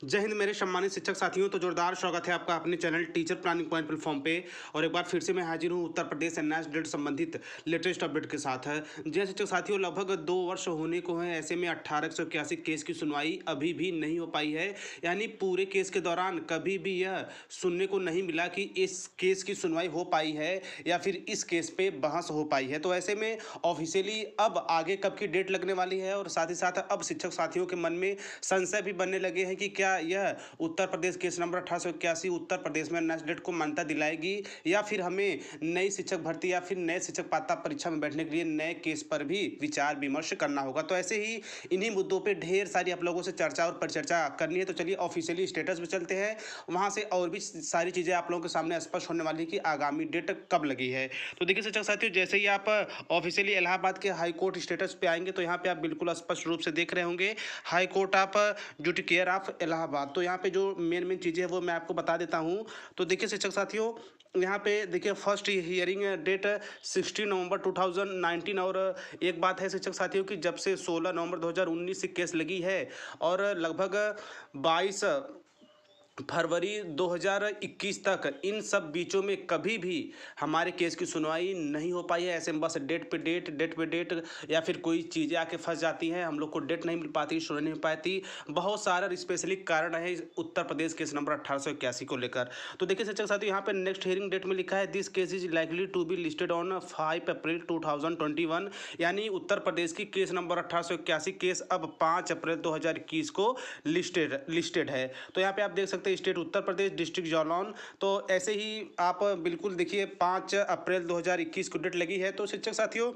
जय हिंद मेरे सम्मानित शिक्षक साथियों। तो जोरदार स्वागत है आपका अपने channel teacher planning point platform पे। और एक बार फिर से मैं हाजिर हूँ उत्तर प्रदेश एनआईएस डेट संबंधित लेटेस्ट अपडेट के साथ है। जय शिक्षक साथियों, लगभग 2 वर्ष होने को है, ऐसे में 1881 केस की सुनवाई अभी भी नहीं हो पाई है। यानी पूरे केस के दौरान कभी भी यह सुनने को नहीं मिला कि इस केस की सुनवाई हो पाई है या फिर इस केस पे बहस हो पाई है। तो ऐसे में ऑफिशियली अब आगे कब की डेट लगने वाली है, और साथ ही साथ अब शिक्षक साथियों के मन में संशय भी बनने लगे हैं कि क्या यह उत्तर प्रदेश केस नंबर 1881 उत्तर प्रदेश में एनआईएस डेट को मान्यता दिलाएगी, या फिर हमें नई शिक्षक भर्ती या फिर नए शिक्षक पात्रता परीक्षा में बैठने के लिए नए केस पर भी विचार विमर्श करना होगा। तो ऐसे ही इन्हीं मुद्दों पे ढेर सारी आप लोगों से चर्चा और परिचर्चा करनी है। तो चलिए ऑफिशियली स्टेटस पे चलते हैं, वहां से और भी सारी चीजें आप लोगों के सामने स्पष्ट होने वाली कि आगामी डेट कब लगी है। तो देखिए शिक्षक साथियों, जैसे ही आप ऑफिशियली इलाहाबाद के हाई कोर्ट स्टेटस पे आएंगे तो यहाँ पे आप बिल्कुल स्पष्ट रूप से देख रहे होंगे high court of judicial of Allahabad. तो यहाँ पे जो मेन मेन चीज़ें हैं वो मैं आपको बता देता हूँ। तो देखिए शिक्षक साथियों, यहाँ पे देखिए फर्स्ट हियरिंग डेट 16 नवंबर 2019। और एक बात है शिक्षक साथियों की, जब से 16 नवंबर 2019 से केस लगी है और लगभग 22 फरवरी 2021 तक इन सब बीचों में कभी भी हमारे केस की सुनवाई नहीं हो पाई है। ऐसे में बस डेट पे डेट या फिर कोई चीज़ें आके फंस जाती हैं, हम लोग को डेट नहीं मिल पाती, सुनवाई नहीं हो पाती। बहुत सारा स्पेशली कारण है इस उत्तर प्रदेश केस नंबर 1881 को लेकर। तो देखिए शिक्षक साथियों, यहाँ पे नेक्स्ट हियरिंग डेट में लिखा है this case is likely to be listed on 5 April 2021। यानी उत्तर प्रदेश की केस नंबर 1881 केस अब 5 अप्रैल 2021 को लिस्टेड है। तो यहाँ पे आप देख सकते हैं स्टेट उत्तर प्रदेश, डिस्ट्रिक्ट जालौन। तो ऐसे ही आप बिल्कुल देखिए 5 अप्रैल 2021 को डेट लगी है। तो शिक्षक साथियों,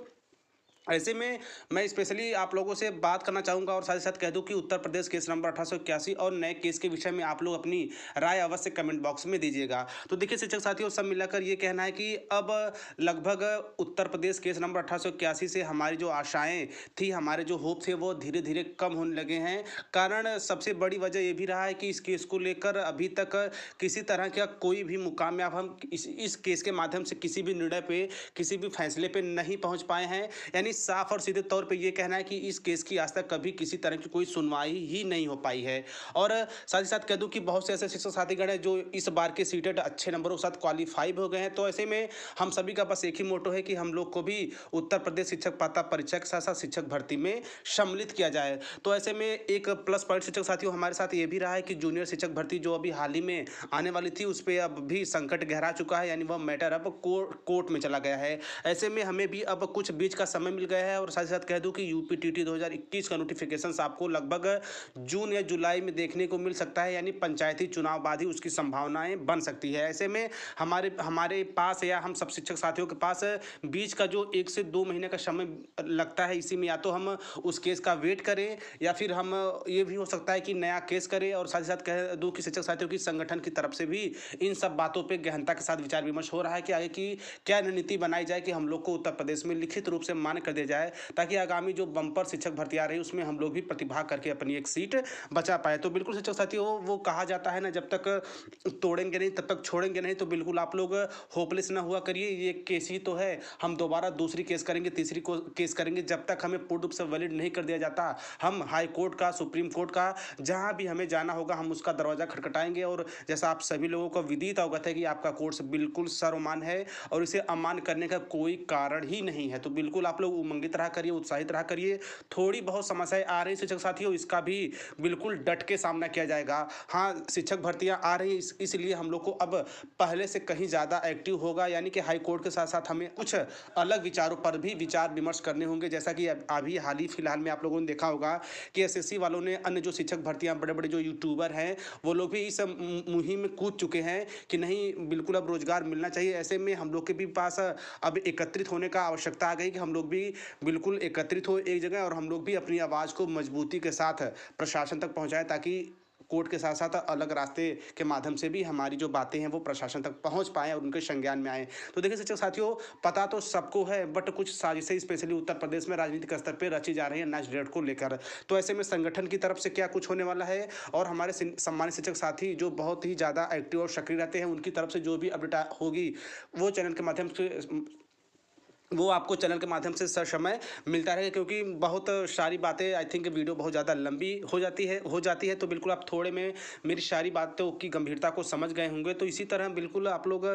ऐसे में मैं स्पेशली आप लोगों से बात करना चाहूँगा और साथ ही साथ कह दूँ कि उत्तर प्रदेश केस नंबर 1881 और नए केस के विषय में आप लोग अपनी राय अवश्य कमेंट बॉक्स में दीजिएगा। तो देखिए शिक्षक साथियों, सब मिलाकर ये कहना है कि अब लगभग उत्तर प्रदेश केस नंबर 1881 से हमारी जो आशाएं थी, हमारे जो होप थे, वो धीरे धीरे कम होने लगे हैं। कारण सबसे बड़ी वजह ये भी रहा है कि इस केस को लेकर अभी तक किसी तरह का कोई भी मुकाम या हम इस केस के माध्यम से किसी भी निर्णय पे, किसी भी फैसले पे नहीं पहुंच पाए हैं। यानी साफ और सीधे तौर पे ये कहना है कि इस केस की आज तक कभी किसी तरह की कोई सुनवाई ही नहीं हो पाई है। और साथ ही साथ कह दूं कि बहुत से ऐसे शिक्षक साथीगण हैं जो इस बार के सीटेट अच्छे नंबरों के साथ क्वालिफाई हो गए हैं। तो ऐसे में हम सभी का बस एक ही मोटो है कि हम लोग को भी उत्तर प्रदेश शिक्षक पात्रता परीक्षा के साथ साथ शिक्षक भर्ती में सम्मिलित किया जाए। तो ऐसे में एक प्लस पॉइंट शिक्षक साथियों हमारे साथ ये भी रहा है कि जूनियर शिक्षक भर्ती जो अभी हाल ही में आने वाली थी, उस पर अब भी संकट गहरा चुका है। यानी वह मैटर अब कोर्ट में चला गया है। ऐसे में हमें भी अब कुछ बीच का समय मिल गया है। और साथ ही साथ कह दूं कि यूपीटीटी 2021 का नोटिफिकेशन आपको लगभग जून या जुलाई में देखने को मिल सकता है। यानी पंचायती चुनाव बाद ही उसकी संभावनाएं बन सकती है। ऐसे में हमारे पास या हम सब शिक्षक साथियों के पास बीच का जो 1 से 2 महीने का समय लगता है, इसी में या तो हम उस केस का वेट करें या फिर हम ये भी हो सकता है कि नया केस करें। और साथ ही साथ कह दूं कि शिक्षक साथियों की संगठन की तरफ से भी इन सब बातों पर गहनता के साथ विचार विमर्श हो रहा है कि आगे की क्या रणनीति बनाई जाए कि हम लोग को उत्तर प्रदेश में लिखित रूप से मान्य कर दिया जाए, ताकि आगामी जो बम्पर शिक्षक भर्ती आ रही है उसमें हम लोग भी प्रतिभाग करके अपनी एक सीट बचा पाए। तो बिल्कुल शिक्षक साथियों, वो कहा जाता है ना, जब तक तोड़ेंगे नहीं तब तक छोड़ेंगे नहीं। तो बिल्कुल आप लोग होपलेस ना हुआ करिए। ये केस ही तो है, हम दोबारा दूसरी केस करेंगे, तीसरी को केस करेंगे, जब तक हमें पूर्ण रूप से वैलिड नहीं कर दिया जाता। हम हाई कोर्ट का, सुप्रीम कोर्ट का, जहां भी हमें जाना होगा हम उसका दरवाजा खटखटाएंगे। और जैसा आप सभी लोगों को विदित अवगत है कि आपका कोर्स बिल्कुल सर्वमान्य है और इसे अमान्य करने का कोई कारण ही नहीं है। तो बिल्कुल आप लोग उमंगित रहा करिए, उत्साहित रहा करिए। थोड़ी बहुत समस्याएं आ रही शिक्षक साथियों, इसका भी बिल्कुल डट के सामना किया जाएगा। हाँ, शिक्षक भर्तियां आ रही हैं, इसलिए हम लोग को अब पहले से कहीं ज़्यादा एक्टिव होगा। यानी कि हाई कोर्ट के साथ साथ हमें कुछ अलग विचारों पर भी विचार विमर्श करने होंगे। जैसा कि अभी हाल ही फिलहाल में आप लोगों ने देखा होगा कि एसएससी वालों ने अन्य जो शिक्षक भर्तियां, बड़े बड़े जो यूट्यूबर हैं, वो लोग भी इस मुहिम में कूद चुके हैं कि नहीं, बिल्कुल अब रोजगार मिलना चाहिए। ऐसे में हम लोग के भी पास अब एकत्रित होने का आवश्यकता आ गई कि हम लोग भी बिल्कुल एकत्रित हो एक जगह और हम लोग भी अपनी आवाज़ को मजबूती के साथ प्रशासन तक पहुंचाएं, ताकि कोर्ट के साथ साथ अलग रास्ते के माध्यम से भी हमारी जो बातें हैं वो प्रशासन तक पहुंच पाएँ और उनके संज्ञान में आए। तो देखिए शिक्षक साथियों, पता तो सबको है, बट कुछ साजिशें स्पेशली उत्तर प्रदेश में राजनीतिक स्तर पर रची जा रही है नेक्स्ट डेट को लेकर। तो ऐसे में संगठन की तरफ से क्या कुछ होने वाला है और हमारे सम्मानित शिक्षक साथी जो बहुत ही ज़्यादा एक्टिव और सक्रिय रहते हैं, उनकी तरफ से जो भी अपडेट होगी वो चैनल के माध्यम से वो आपको चैनल के माध्यम से समय मिलता रहे, क्योंकि बहुत सारी बातें आई थिंक वीडियो बहुत ज़्यादा लंबी हो जाती है तो बिल्कुल आप थोड़े में मेरी सारी बातों की गंभीरता को समझ गए होंगे। तो इसी तरह बिल्कुल आप लोग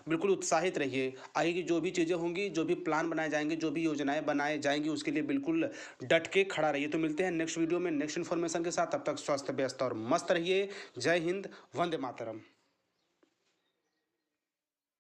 बिल्कुल उत्साहित रहिए। आगे की जो भी चीज़ें होंगी, जो भी प्लान बनाए जाएंगे, जो भी योजनाएं बनाए जाएंगी, उसके लिए बिल्कुल डट के खड़ा रहिए। तो मिलते हैं नेक्स्ट वीडियो में नेक्स्ट इन्फॉर्मेशन के साथ। तब तक स्वस्थ व्यस्त और मस्त रहिए। जय हिंद, वंदे मातरम।